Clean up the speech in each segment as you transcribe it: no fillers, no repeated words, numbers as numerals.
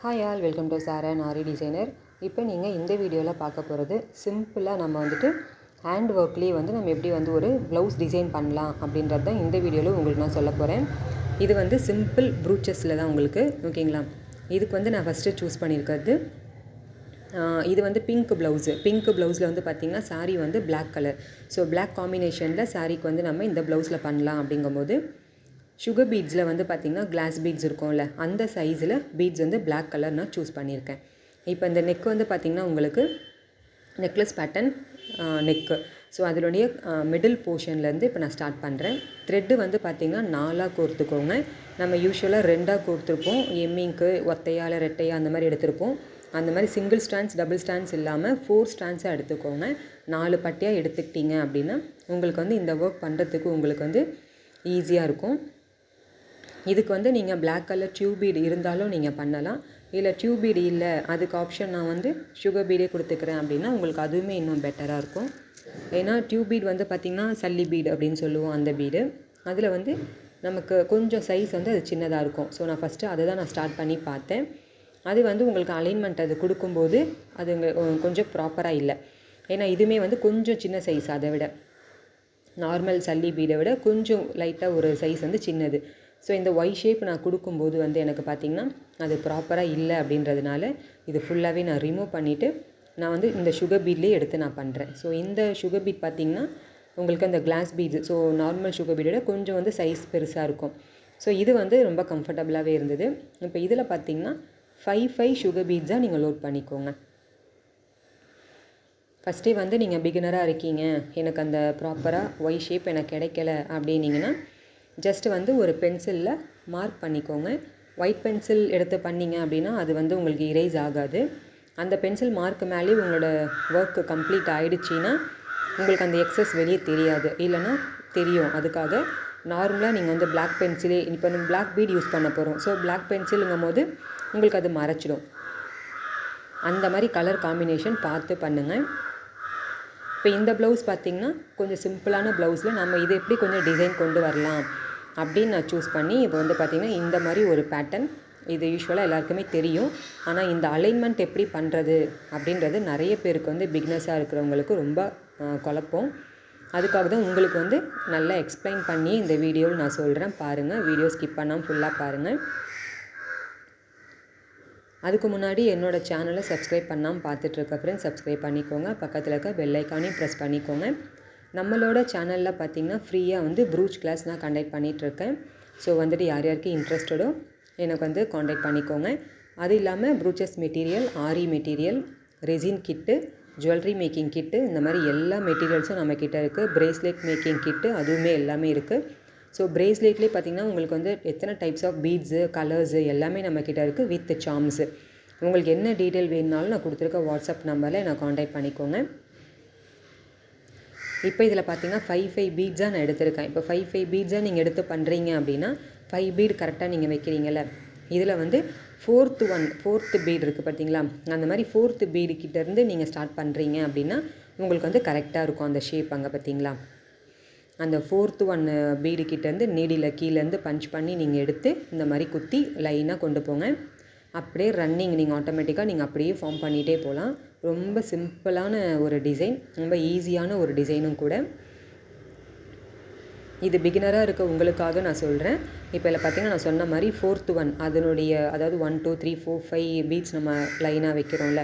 Hi all, welcome to Sara Nari designer. இப்போ நீங்கள் இந்த வீடியோவில் பார்க்க போகிறது சிம்பிளாக நம்ம வந்துட்டு ஹேண்ட் ஒர்க்லேயே நம்ம எப்படி ஒரு ப்ளவுஸ் டிசைன் பண்ணலாம் அப்படின்றது தான் இந்த வீடியோவில் உங்களுக்கு நான் சொல்ல போகிறேன். இது சிம்பிள் ப்ரூச்சஸில் தான் உங்களுக்கு, ஓகேங்களா. இதுக்கு நான் ஃபஸ்ட்டு சூஸ் பண்ணியிருக்கிறது இது பிங்க் ப்ளவுஸு. பிங்க் ப்ளவுஸில் பார்த்திங்கன்னா sari black colour. So black காம்பினேஷனில் சாரீக்கு நம்ம இந்த ப்ளவுஸில் பண்ணலாம். அப்படிங்கும்போது சுகர் பீட்ஸில் பார்த்திங்கன்னா கிளாஸ் பீட்ஸ் இருக்கும்ல, அந்த சைஸில் பீட்ஸ் பிளாக் கலர் நான் சூஸ் பண்ணியிருக்கேன். இப்போ இந்த நெக் பார்த்திங்கன்னா உங்களுக்கு நெக்லஸ் பேட்டர்ன் நெக்கு. ஸோ அதனுடைய மிடில் போர்ஷன்லேருந்து இப்போ நான் ஸ்டார்ட் பண்ணுறேன். த்ரெட்டு பார்த்திங்கன்னா 4ஆக கோர்த்துக்கோங்க. நம்ம யூஸ்வலாக 2ஆக கோர்த்துருப்போம். எம்மிங்க்கு ஒத்தையால் ரெட்டையா அந்த மாதிரி எடுத்திருப்போம். அந்த மாதிரி சிங்கிள் ஸ்டாண்ட்ஸ் டபுள் ஸ்டாண்ட்ஸ் இல்லாமல் 4 ஸ்டாண்ட்ஸாக எடுத்துக்கோங்க. 4 பட்டியாக எடுத்துக்கிட்டிங்க அப்படின்னா உங்களுக்கு இந்த ஒர்க் பண்ணுறதுக்கு உங்களுக்கு ஈஸியாக இருக்கும். இதுக்கு நீங்கள் பிளாக் கலர் டியூப் பீடு இருந்தாலும் நீங்கள் பண்ணலாம். இல்லை டியூப் பீடு இல்லை, அதுக்கு ஆப்ஷன் நான் சுகர் பீடே கொடுத்துக்கிறேன் அப்படின்னா உங்களுக்கு அதுவுமே இன்னும் பெட்டராக இருக்கும். ஏன்னா டியூப் பீடு பார்த்திங்கன்னா சல்லி பீடு அப்படின்னு சொல்லுவோம். அந்த பீடு அதில் நமக்கு கொஞ்சம் சைஸ் அது சின்னதாக இருக்கும். ஸோ நான் ஃபஸ்ட்டு அதை தான் நான் ஸ்டார்ட் பண்ணி பார்த்தேன். அது உங்களுக்கு அலைன்மெண்ட் அது கொடுக்கும்போது அது கொஞ்சம் ப்ராப்பராக இல்லை. ஏன்னா இதுவுமே கொஞ்சம் சின்ன சைஸ், அதை விட நார்மல் சல்லி பீடை விட கொஞ்சம் லைட்டாக ஒரு சைஸ் சின்னது. ஸோ இந்த ஒய் ஷேப் நான் கொடுக்கும்போது எனக்கு பார்த்திங்கன்னா அது ப்ராப்பராக இல்லை. அப்படின்றதுனால இது ஃபுல்லாகவே நான் ரிமூவ் பண்ணிவிட்டு நான் இந்த சுகர் பீட்லேயே எடுத்து நான் பண்ணுறேன். ஸோ இந்த சுகர் பீட் பார்த்திங்கன்னா உங்களுக்கு அந்த glass beads, so normal sugar பீடோட கொஞ்சம் சைஸ் பெருசாக இருக்கும். ஸோ இது ரொம்ப கம்ஃபர்டபுளாகவே இருந்தது. இப்போ இதில் பார்த்திங்கன்னா 5 சுகர் பீட்ஸாக நீங்கள் லோட் பண்ணிக்கோங்க. ஃபஸ்ட்டே நீங்கள் பிகினராக இருக்கீங்க, எனக்கு அந்த ப்ராப்பராக ஒய் ஷேப் எனக்கு கிடைக்கல அப்படின்னிங்கன்னா ஜஸ்ட்டு ஒரு பென்சிலில் மார்க் பண்ணிக்கோங்க. ஒயிட் பென்சில் எடுத்து பண்ணிங்க அப்படின்னா அது உங்களுக்கு இரேஸ் ஆகாது. அந்த பென்சில் மார்க் மேலே உங்களோட ஒர்க்கு கம்ப்ளீட் ஆகிடுச்சின்னா உங்களுக்கு அந்த எக்ஸஸ் வெளியே தெரியாது, இல்லைன்னா தெரியும். அதுக்காக நார்மலாக நீங்கள் பிளாக் பென்சிலே, இப்போ நம்ம பிளாக் பீட் யூஸ் பண்ண போகிறோம். ஸோ பிளாக் பென்சிலுங்கும் போது உங்களுக்கு அது மறைச்சிடும். அந்த மாதிரி கலர் காம்பினேஷன் பார்த்து பண்ணுங்கள். இப்போ இந்த ப்ளவுஸ் பார்த்திங்கன்னா கொஞ்சம் சிம்பிளான ப்ளவுஸில் நம்ம இது எப்படி கொஞ்சம் டிசைன் கொண்டு வரலாம் அப்படின்னு நான் சூஸ் பண்ணி இப்போ பார்த்திங்கன்னா இந்த மாதிரி ஒரு பேட்டர்ன். இது யூஸ்வலாக எல்லாருக்குமே தெரியும். ஆனால் இந்த அலைன்மெண்ட் எப்படி பண்ணுறது அப்படின்றது நிறைய பேருக்கு பிகினர்ஸாக இருக்கிறவங்களுக்கு ரொம்ப குழப்பம். அதுக்காக தான் உங்களுக்கு நல்லா எக்ஸ்பிளைன் பண்ணி இந்த வீடியோவில் நான் சொல்கிறேன். பாருங்கள், வீடியோ ஸ்கிப் பண்ணாமல் ஃபுல்லாக பாருங்கள். அதுக்கு முன்னாடி என்னோடய சேனலை சப்ஸ்கிரைப் பண்ணாமல் பார்த்துட்ருக்க ஃப்ரெண்ட்ஸ் சப்ஸ்கிரைப் பண்ணிக்கோங்க. பக்கத்தில் இருக்க பெல் ஐக்கானையும் ப்ரெஸ் பண்ணிக்கோங்க. நம்மளோட சேனலில் பார்த்திங்கன்னா ஃப்ரீயாக ப்ரூச் கிளாஸ் நான் கண்டக்ட் பண்ணிகிட்ருக்கேன். ஸோ யார் யாருக்கு இன்ட்ரெஸ்டடோ எனக்கு காண்டாக்ட் பண்ணிக்கோங்க. அது இல்லாமல் ப்ரூச்சஸ் மெட்டீரியல், ஆரி மெட்டீரியல், ரெசின் கிட்டு, ஜுவல்லரி மேக்கிங் கிட்டு, இந்த மாதிரி எல்லா மெட்டீரியல்ஸும் நம்மக்கிட்ட இருக்குது. ப்ரேஸ்லெட் மேக்கிங் கிட்டு அதுவுமே எல்லாமே இருக்குது. ஸோ ப்ரேஸ்லெட்லேயே பார்த்திங்கன்னா உங்களுக்கு எத்தனை டைப்ஸ் ஆஃப் பீட்ஸு, கலர்ஸு எல்லாமே நம்மக்கிட்ட இருக்குது வித் சார்ம்ஸு. உங்களுக்கு என்ன டீட்டெயில் வேணுனாலும் நான் கொடுத்துருக்க வாட்ஸ்அப் நம்பரில் நான் காண்டாக்ட் பண்ணிக்கோங்க. இப்போ இதில் பார்த்திங்கன்னா 5 பீட்ஸாக நான் எடுத்திருக்கேன். இப்போ 5 பீட்ஸாக நீங்கள் எடுத்து பண்ணுறீங்க அப்படின்னா 5 பீட் கரெக்டாக நீங்கள் வைக்கிறீங்கள, இதில் ஃபோர்த்து பீட் இருக்குது பார்த்திங்களா, அந்த மாதிரி 4th பீடு கிட்டேருந்து நீங்கள் ஸ்டார்ட் பண்ணுறீங்க அப்படின்னா உங்களுக்கு கரெக்டாக இருக்கும் அந்த ஷேப். அங்கே பார்த்திங்களா, அந்த 4th பீடு கிட்டேருந்து நீடியில் கீழேருந்து பஞ்ச் பண்ணி நீங்கள் எடுத்து இந்த மாதிரி குத்தி லைனாக கொண்டு போங்க. அப்படியே ரன்னிங் நீங்கள் ஆட்டோமேட்டிக்காக நீங்கள் அப்படியே ஃபார்ம் பண்ணிகிட்டே போகலாம். ரொம்ப சிம்பிளான ஒரு டிசைன், ரொம்ப ஈஸியான ஒரு டிசைனும் கூட. இது பிகினராக இருக்க உங்களுக்காக நான் சொல்கிறேன். இப்போ இதில் பார்த்திங்கன்னா நான் சொன்ன மாதிரி 4th அதனுடைய, அதாவது 1 2 3 4 5 பீட்ஸ் நம்ம லைனாக வைக்கிறோம்ல,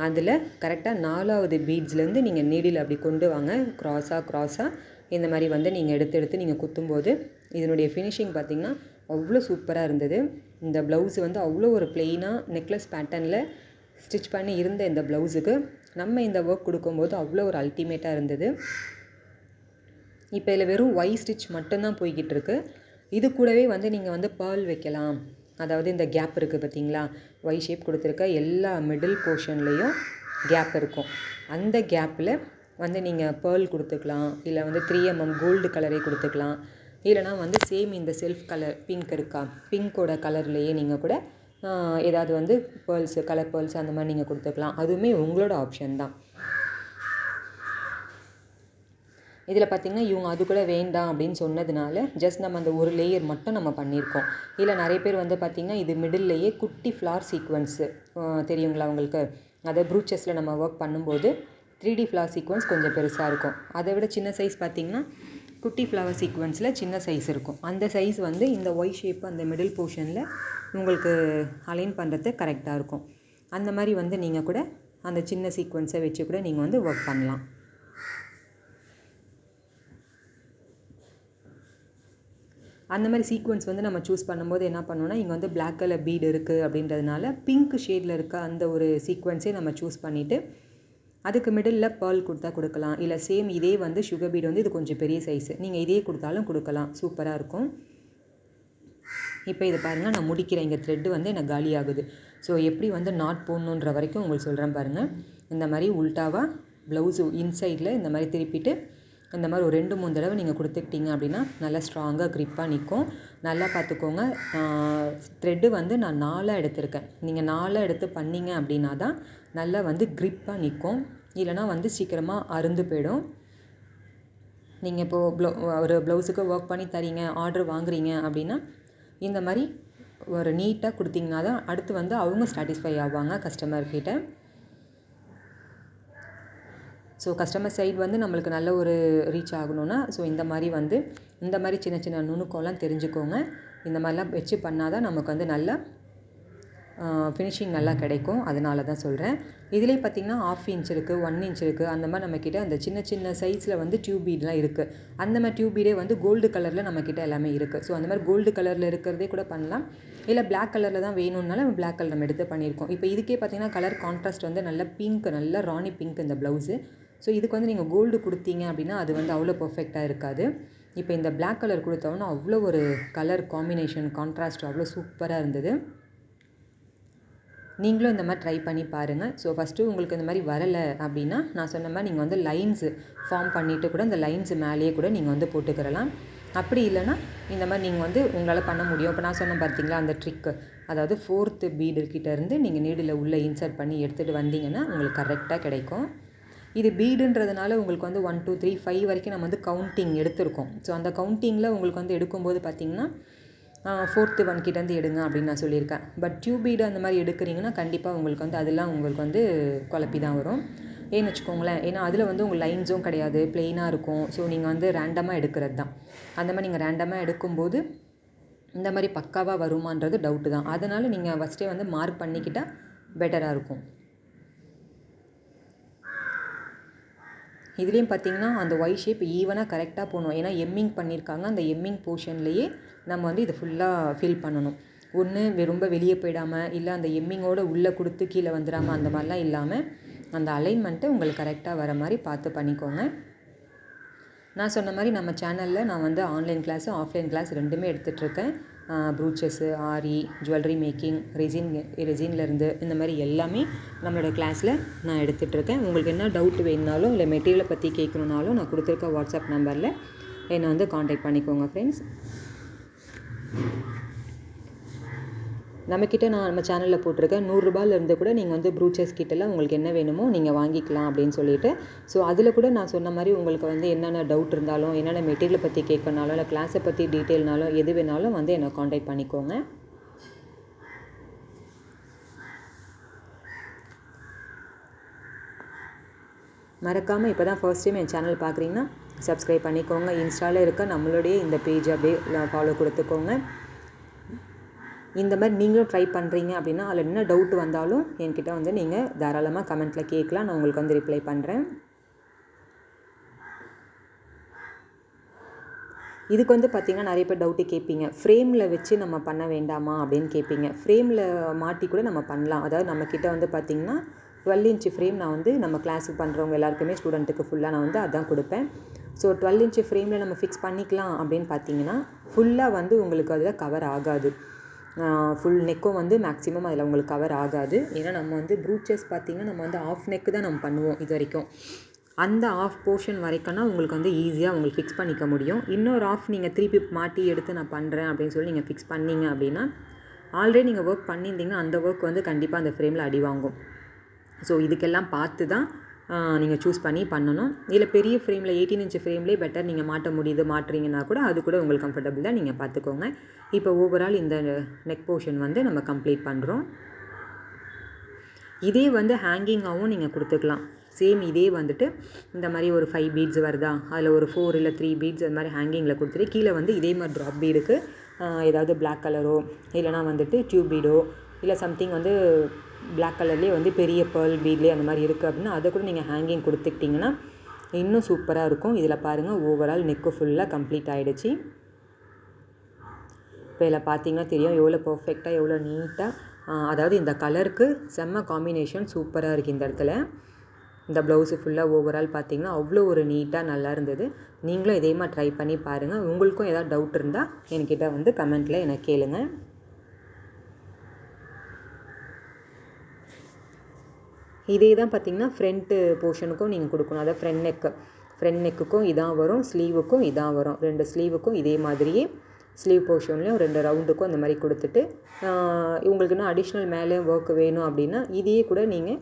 அதில் கரெக்டாக 4வது பீட்ஸ்லேருந்து நீங்கள் நீடில் அப்படி கொண்டு வாங்க. க்ராஸாக இந்த மாதிரி நீங்கள் எடுத்து நீங்கள் குத்தும்போது இதனுடைய ஃபினிஷிங் பார்த்திங்கன்னா அவ்வளோ சூப்பராக இருந்தது. இந்த ப்ளவுஸு அவ்வளோ ஒரு ப்ளெயினாக நெக்லஸ் பேட்டர்னில் ஸ்டிச் பண்ணி இருந்த இந்த ப்ளவுஸுக்கு நம்ம இந்த ஒர்க் கொடுக்கும்போது அவ்வளோ ஒரு அல்டிமேட்டாக இருந்தது. இப்போ இதில் வெறும் ஒய் ஸ்டிச் மட்டும்தான் போய்கிட்டு இருக்கு. இது கூடவே நீங்கள் பேர்ல் வைக்கலாம். அதாவது இந்த கேப் இருக்குது பார்த்திங்களா, ஒய் ஷேப் கொடுத்துருக்க எல்லா மிடில் போர்ஷன்லேயும் கேப் இருக்கும். அந்த கேப்பில் நீங்கள் பேர்ல் கொடுத்துக்கலாம். இல்லை 3mm கோல்டு கலரே கொடுத்துக்கலாம். இல்லைனா சேம் இந்த செல்ஃப் கலர் பிங்க் இருக்கா, பிங்கோட கலர்லேயே நீங்கள் கூட ஏதாவது பேர்ல்ஸு, கலர் பேர்ல்ஸ் அந்த மாதிரி நீங்கள் கொடுத்துக்கலாம். அதுவுமே உங்களோட ஆப்ஷன் தான். இதில் பார்த்திங்கன்னா இவங்க அது கூட வேண்டாம் அப்படின்னு சொன்னதுனால ஜஸ்ட் நம்ம அந்த ஒரு லேயர் மட்டும் நம்ம பண்ணியிருக்கோம். இல்லை நிறைய பேர் வந்து பார்த்திங்கன்னா இது மிடில்லையே குட்டி ஃப்ளார் சீக்வன்ஸு தெரியுங்களா உங்களுக்கு? அதை ப்ரூச்சஸில் நம்ம ஒர்க் பண்ணும்போது 3D ஃப்ளார் சீக்வன்ஸ் கொஞ்சம் பெருசாக இருக்கும். அதை விட சின்ன சைஸ் பார்த்திங்கன்னா குட்டி ஃப்ளவர் சீக்வன்ஸில் சின்ன சைஸ் இருக்கும். அந்த சைஸ் வந்து இந்த ஒய் ஷேப் அந்த மிடில் போர்ஷனில் உங்களுக்கு அலைன் பண்ணுறது கரெக்டாக இருக்கும். அந்த மாதிரி வந்து நீங்கள் கூட அந்த சின்ன சீக்வன்ஸை வச்சு கூட நீங்கள் வந்து ஒர்க் பண்ணலாம். அந்த மாதிரி சீக்வன்ஸ் வந்து நம்ம சூஸ் பண்ணும்போது என்ன பண்ணோன்னா, இங்கே வந்து பிளாக் கலர் பீடு இருக்குது அப்படின்றதுனால பிங்க் ஷேடில் இருக்க அந்த ஒரு சீக்வன்ஸே நம்ம சூஸ் பண்ணிவிட்டு அதுக்கு மிடில் பேர்ல் கொடுத்தா கொடுக்கலாம். இல்லை சேம் இதே வந்து சுகர் பீடு வந்து இது கொஞ்சம் பெரிய சைஸு, நீங்கள் இதே கொடுத்தாலும் கொடுக்கலாம், சூப்பராக இருக்கும். இப்போ இதை பாருங்கள், நான் முடிக்கிறேன். இங்கே த்ரெட்டு வந்து எனக்கு காலி ஆகுது. ஸோ எப்படி வந்து நாட் போடணுன்ற வரைக்கும் உங்களுக்கு சொல்கிறேன் பாருங்கள். இந்த மாதிரி உல்ட்டாவாக ப்ளவுஸு இன்சைடில் இந்த மாதிரி திருப்பிட்டு இந்த மாதிரி ஒரு 2-3 தடவை நீங்கள் கொடுத்துக்கிட்டீங்க அப்படின்னா நல்லா ஸ்ட்ராங்காக க்ரிப்பாக நிற்கும். நல்லா பார்த்துக்கோங்க, த்ரெட்டு வந்து நான் 4 எடுத்திருக்கேன். நீங்கள் 4 எடுத்து பண்ணிங்க அப்படின்னா தான் நல்லா வந்து க்ரிப்பாக நிற்கும். இல்லைனா வந்து சீக்கிரமாக அருந்து போயிடும். நீங்கள் இப்போது ஒரு ப்ளவுஸுக்கு ஒர்க் பண்ணி தரீங்க, ஆர்டர் வாங்குறீங்க அப்படின்னா இந்த மாதிரி ஒரு நீட்டாக கொடுத்தீங்கன்னா தான் அடுத்து வந்து அவங்க சாட்டிஸ்ஃபை ஆவாங்க கஸ்டமர்கிட்ட. ஸோ கஸ்டமர் சைடு வந்து நம்மளுக்கு நல்ல ஒரு ரீச் ஆகணும்னா ஸோ இந்த மாதிரி சின்ன சின்ன நுணுக்கம்லாம் தெரிஞ்சுக்கோங்க. இந்த மாதிரிலாம் வச்சு பண்ணால் தான் நமக்கு வந்து நல்லா ஃபினிஷிங் நல்லா கிடைக்கும். அதனால தான் சொல்கிறேன். இதிலே பார்த்திங்கன்னா 1/2 இன்ச் இருக்குது, 1 இன்ச் இருக்குது. அந்த மாதிரி நம்மக்கிட்ட அந்த சின்ன சின்ன சைஸில் வந்து டியூப் பீட்லாம் இருக்குது. அந்த மாதிரி டியூப் பீடே வந்து கோல்டு கலரில் நம்மக்கிட்ட எல்லாமே இருக்குது. ஸோ அந்த மாதிரி கோல்டு கலரில் இருக்கிறதே கூட பண்ணலாம். இல்லை பிளாக் கலரில் தான் வேணும்னாலும் நம்ம பிளாக் கலர் நம்ம எடுத்து பண்ணியிருக்கோம். இப்போ இதுக்கே பார்த்திங்கன்னா கலர் கான்ட்ராஸ்ட் வந்து நல்ல பிங்க், நல்ல ராணி பிங்க் இந்த ப்ளவுஸு. ஸோ இதுக்கு வந்து நீங்கள் கோல்டு கொடுத்தீங்க அப்படின்னா அது வந்து அவ்வளோ பர்ஃபெக்டாக இருக்காது. இப்போ இந்த பிளாக் கலர் கொடுத்தோன்னா அவ்வளோ ஒரு கலர் காம்பினேஷன் கான்ட்ராஸ்ட் அவ்வளோ சூப்பராக இருந்தது. நீங்களும் இந்த மாதிரி ட்ரை பண்ணி பாருங்கள். ஸோ ஃபஸ்ட்டு உங்களுக்கு இந்த மாதிரி வரலை அப்படின்னா நான் சொன்ன மாதிரி நீங்கள் வந்து லைன்ஸு ஃபார்ம் பண்ணிவிட்டு கூட இந்த லைன்ஸு மேலேயே கூட நீங்கள் வந்து போட்டுக்கிறலாம். அப்படி இல்லைனா இந்த மாதிரி நீங்கள் வந்து உங்களால் பண்ண முடியும். இப்போ நான் சொன்னேன் பார்த்தீங்களா அந்த ட்ரிக்கு, அதாவது 4th பீடு கிட்டேருந்து நீங்கள் நீடில் உள்ளே இன்சர்ட் பண்ணி எடுத்துகிட்டு வந்தீங்கன்னா உங்களுக்கு கரெக்டாக கிடைக்கும். இது பீடுன்றதுனால உங்களுக்கு வந்து 1 2 3 5 வரைக்கும் நம்ம வந்து கவுண்டிங் எடுத்திருக்கோம். ஸோ அந்த கவுண்டிங்கில் உங்களுக்கு வந்து எடுக்கும்போது பார்த்திங்கன்னா 4th 1 கிட்டேருந்து எடுங்க அப்படின்னு நான் சொல்லியிருக்கேன். பட் டியூப் பீடு அந்த மாதிரி எடுக்கிறீங்கன்னா கண்டிப்பாக உங்களுக்கு வந்து அதெல்லாம் உங்களுக்கு வந்து குழப்பி தான் வரும். ஏன்னு வச்சுக்கோங்களேன், ஏன்னா அதில் வந்து உங்கள் லைன்ஸும் கிடையாது, ப்ளெயினாக இருக்கும். ஸோ நீங்கள் வந்து ரேண்டமாக எடுக்கிறது தான். அந்த மாதிரி நீங்கள் ரேண்டமாக எடுக்கும்போது இந்த மாதிரி பக்காவாக வருமானது டவுட்டு தான். அதனால் நீங்கள் ஃபஸ்ட்டே வந்து மார்க் பண்ணிக்கிட்டால் பெட்டராக இருக்கும். இதுலேயும் பார்த்திங்கன்னா அந்த ஒய் ஷேப் ஈவனாக கரெக்டாக போகணும். ஏன்னா எம்மிங் பண்ணியிருக்காங்க. அந்த எம்மிங் போர்ஷன்லேயே நம்ம வந்து இது ஃபுல்லாக ஃபில் பண்ணணும். ஒன்று ரொம்ப வெளியே போயிடாமல், இல்லை அந்த எம்மிங்கோடு உள்ளே கொடுத்து கீழே வந்துடாமல் அந்த மாதிரிலாம் இல்லாமல் அந்த அலைன்மெண்ட்டு உங்களுக்கு கரெக்டாக வர மாதிரி பார்த்து பண்ணிக்கோங்க. நான் சொன்ன மாதிரி நம்ம சேனலில் நான் வந்து ஆன்லைன் கிளாஸு ஆஃப்லைன் கிளாஸ் 2மே எடுத்துகிட்ருக்கேன். ப்ரூச்சஸ்ஸு, ஆரி, ஜுவல்லரி மேக்கிங், ரெசின்லேருந்து இந்த மாதிரி எல்லாமே நம்மளோட கிளாஸில் நான் எடுத்துகிட்ருக்கேன். உங்களுக்கு என்ன டவுட் வேணுனாலும் இல்லை மெட்டீரியலை பற்றி கேட்கணுன்னாலும் நான் கொடுத்துருக்க வாட்ஸ்அப் நம்பரில் என்னை வந்து காண்டாக்ட் பண்ணிக்கோங்க ஃப்ரெண்ட்ஸ். நம்மக்கிட்ட நம்ம சேனலில் போட்டிருக்கேன் 100 ரூபாயிலேருந்து கூட நீங்கள் வந்து ப்ரூச்சஸ் கிட்டலாம் உங்களுக்கு என்ன வேணுமோ நீங்கள் வாங்கிக்கலாம் அப்படின்னு சொல்லிட்டு. ஸோ அதில் கூட நான் சொன்ன மாதிரி உங்களுக்கு வந்து என்னென்ன டவுட் இருந்தாலும், என்னென்ன மெட்டீரியலை பற்றி கேட்கணுனாலும், இல்லை கிளாஸை பற்றி டீட்டெயில்னாலும் எது வேணாலும் வந்து என்னை காண்டாக்ட் பண்ணிக்கோங்க. மறக்காமல் இப்போ தான் ஃபர்ஸ்ட் டைம் என் சேனல் பார்க்குறீங்கன்னா சப்ஸ்கிரைப் பண்ணிக்கோங்க. இன்ஸ்டாவில் இருக்க நம்மளுடைய இந்த பேஜ் அப்படியே ஃபாலோ கொடுத்துக்கோங்க. இந்த மாதிரி நீங்களும் ட்ரை பண்ணுறீங்க அப்படின்னா அதில் என்ன டவுட் வந்தாலும் என்கிட்ட வந்து நீங்கள் தாராளமாக கமெண்ட்டில் கேட்கலாம். நான் உங்களுக்கு வந்து ரிப்ளை பண்ணுறேன். இதுக்கு வந்து பார்த்திங்கன்னா நிறைய பேர் டவுட்டு கேட்பீங்க, ஃப்ரேமில் வச்சு நம்ம பண்ண வேண்டாமா அப்படின்னு கேட்பீங்க. ஃப்ரேமில் மாட்டி கூட நம்ம பண்ணலாம். அதாவது நம்மக்கிட்ட வந்து பார்த்திங்கன்னா 12 இன்ச் ஃப்ரேம் நான் வந்து நம்ம கிளாஸுக்கு பண்ணுறவங்க எல்லாருக்குமே ஸ்டூடெண்ட்டுக்கு ஃபுல்லாக நான் வந்து அதான் கொடுப்பேன். ஸோ 12 இன்ச் ஃப்ரேமில் நம்ம ஃபிக்ஸ் பண்ணிக்கலாம் அப்படின்னு பார்த்தீங்கன்னா ஃபுல்லாக வந்து உங்களுக்கு அதில் கவர் ஆகாது. ஃபுல் நெக்கும் வந்து மேக்ஸிமம் அதில் உங்களுக்கு கவர் ஆகாது. ஏன்னா நம்ம வந்து ப்ரூச்சஸ் பார்த்திங்கன்னா நம்ம வந்து ஆஃப் நெக்கு தான் நம்ம பண்ணுவோம் இது வரைக்கும். அந்த ஆஃப் போர்ஷன் வரைக்கும்னா உங்களுக்கு வந்து ஈஸியாக உங்களுக்கு ஃபிக்ஸ் பண்ணிக்க முடியும். இன்னொரு ஆஃப் நீங்கள் திருப்பி மாட்டி எடுத்து நான் பண்ணுறேன் அப்படின்னு சொல்லி நீங்கள் ஃபிக்ஸ் பண்ணிங்க அப்படின்னா ஆல்ரெடி நீங்கள் ஒர்க் பண்ணியிருந்தீங்கன்னா அந்த ஒர்க் வந்து கண்டிப்பாக அந்த ஃப்ரேமில் அடி வாங்கும். ஸோ இதுக்கெல்லாம் பார்த்து தான் நீங்கள் சூஸ் பண்ணி பண்ணணும். இதில் பெரிய ஃப்ரேமில் 18 இன்ச் ஃப்ரேம்லேயே பெட்டர் நீங்கள் மாட்டுறீங்கன்னா கூட அது கூட உங்களுக்கு கம்ஃபர்டபுள் தான், நீங்கள் பார்த்துக்கோங்க. இப்போ ஓவரால் இந்த நெக் போர்ஷன் வந்து நம்ம கம்ப்ளீட் பண்ணுறோம். இதே வந்து ஹேங்கிங்காகவும் நீங்கள் கொடுத்துக்கலாம். சேம் இதே வந்துட்டு இந்த மாதிரி ஒரு 5 பீட்ஸ் வருதா, அதில் ஒரு 4 இல்லை 3 பீட்ஸ் அது மாதிரி ஹேங்கிங்கில் கொடுத்துட்டு கீழே வந்து இதே மாதிரி ட்ராப் பீடுக்கு ஏதாவது பிளாக் கலரோ இல்லைனா வந்துட்டு டியூப் பீடோ இல்லை சம்திங் வந்து பிளாக் கலர்லேயே வந்து பெரிய பேர்ல் பீட்லேயே அந்த மாதிரி இருக்குது அப்படின்னா அதை கூட நீங்கள் ஹேங்கிங் கொடுத்துக்கிட்டிங்கன்னா இன்னும் சூப்பராக இருக்கும். இதில் பாருங்கள் ஓவரால் நெக்கு ஃபுல்லாக கம்ப்ளீட் ஆகிடுச்சு. இப்போ இதில் பார்த்தீங்கன்னா தெரியும் எவ்வளோ பர்ஃபெக்டாக எவ்வளோ நீட்டாக, அதாவது இந்த கலருக்கு செம்ம காம்பினேஷன் சூப்பராக இருக்குது இந்த இடத்துல. இந்த ப்ளவுஸு ஃபுல்லாக ஓவரால் பார்த்திங்கன்னா அவ்வளோ ஒரு நீட்டாக நல்லா இருந்தது. நீங்களும் இதே மாதிரி ட்ரை பண்ணி பாருங்கள். உங்களுக்கும் ஏதாவது டவுட் இருந்தால் என்கிட்ட வந்து கமெண்ட்டில் எனக்கு கேளுங்க. இதே தான் பார்த்திங்கன்னா ஃப்ரண்ட்டு போர்ஷனுக்கும் நீங்கள் கொடுக்கணும். அதாவது ஃப்ரண்ட் நெக்குக்கும் இதான் வரும், ஸ்லீவுக்கும் இதான் வரும். 2 ஸ்லீவுக்கும் இதே மாதிரியே ஸ்லீவ் போர்ஷன்லேயும் 2 ரவுண்டுக்கும் அந்த மாதிரி கொடுத்துட்டு உங்களுக்கு இன்னும் அடிஷ்னல் மேலே ஒர்க் வேணும் அப்படின்னா இதையே கூட நீங்கள்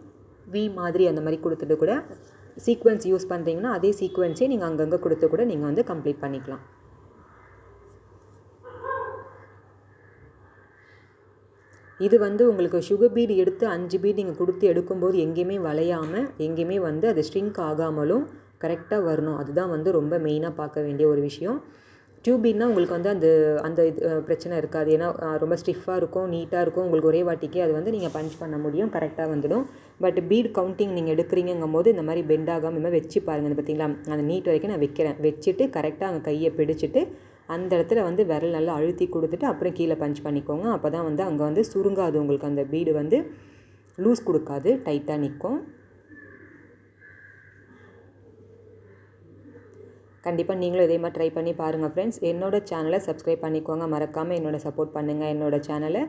வி மாதிரி அந்த மாதிரி கொடுத்துட்டு கூட சீக்வென்ஸ் யூஸ் பண்ணுறீங்கன்னா அதே சீக்வென்ஸே நீங்கள் அங்கங்கே கொடுத்து கூட நீங்கள் வந்து கம்ப்ளீட் பண்ணிக்கலாம். இது வந்து உங்களுக்கு சுகர் பீட் எடுத்து 5 பீட் நீங்கள் கொடுத்து எடுக்கும்போது எங்கேயுமே வளையாமல் எங்கேயுமே வந்து அது ஸ்ட்ரிங்க் ஆகாமலும் கரெக்டாக வரணும். அதுதான் வந்து ரொம்ப மெயினாக பார்க்க வேண்டிய ஒரு விஷயம். டியூப் பீட்னால் உங்களுக்கு வந்து அந்த பிரச்சனை இருக்காது. ஏன்னா ரொம்ப ஸ்டிஃபாக இருக்கும், நீட்டாக இருக்கும். உங்களுக்கு ஒரே வாட்டிக்கே அது வந்து நீங்கள் பஞ்ச் பண்ண முடியும், கரெக்டாக வந்துடும். பட் பீட் கவுண்டிங் நீங்கள் எடுக்கிறீங்கும் போது இந்த மாதிரி பெண்ட் ஆகாமல் இந்த மாதிரி வச்சு பாருங்கள். பார்த்தீங்களா, அந்த நீட் வரைக்கும் நான் வைக்கிறேன். வச்சுட்டு கரெக்டாக அங்கே கையை பிடிச்சிட்டு அந்த இடத்துல வந்து விரல் நல்லா அழுத்தி கொடுத்துட்டு அப்புறம் கீழே பஞ்ச் பண்ணிக்கோங்க. அப்போ தான் வந்து அங்கே வந்து சுருங்காது, உங்களுக்கு அந்த பீடு வந்து லூஸ் கொடுக்காது, டைட்டாக நிற்கும். கண்டிப்பாக நீங்களும் இதே மாதிரி ட்ரை பண்ணி பாருங்கள் ஃப்ரெண்ட்ஸ். என்னோடய சேனலை சப்ஸ்கிரைப் பண்ணிக்கோங்க, மறக்காமல் என்னோட சப்போர்ட் பண்ணுங்கள் என்னோடய சேனலை.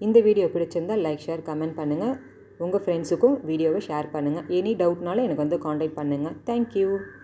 இந்த வீடியோ பிடிச்சிருந்தால் லைக் ஷேர் கமெண்ட் பண்ணுங்கள். உங்கள் ஃப்ரெண்ட்ஸுக்கும் வீடியோவை ஷேர் பண்ணுங்கள். எனி டவுட்னாலும் எனக்கு வந்து காண்டாக்ட் பண்ணுங்கள். தேங்க்யூ.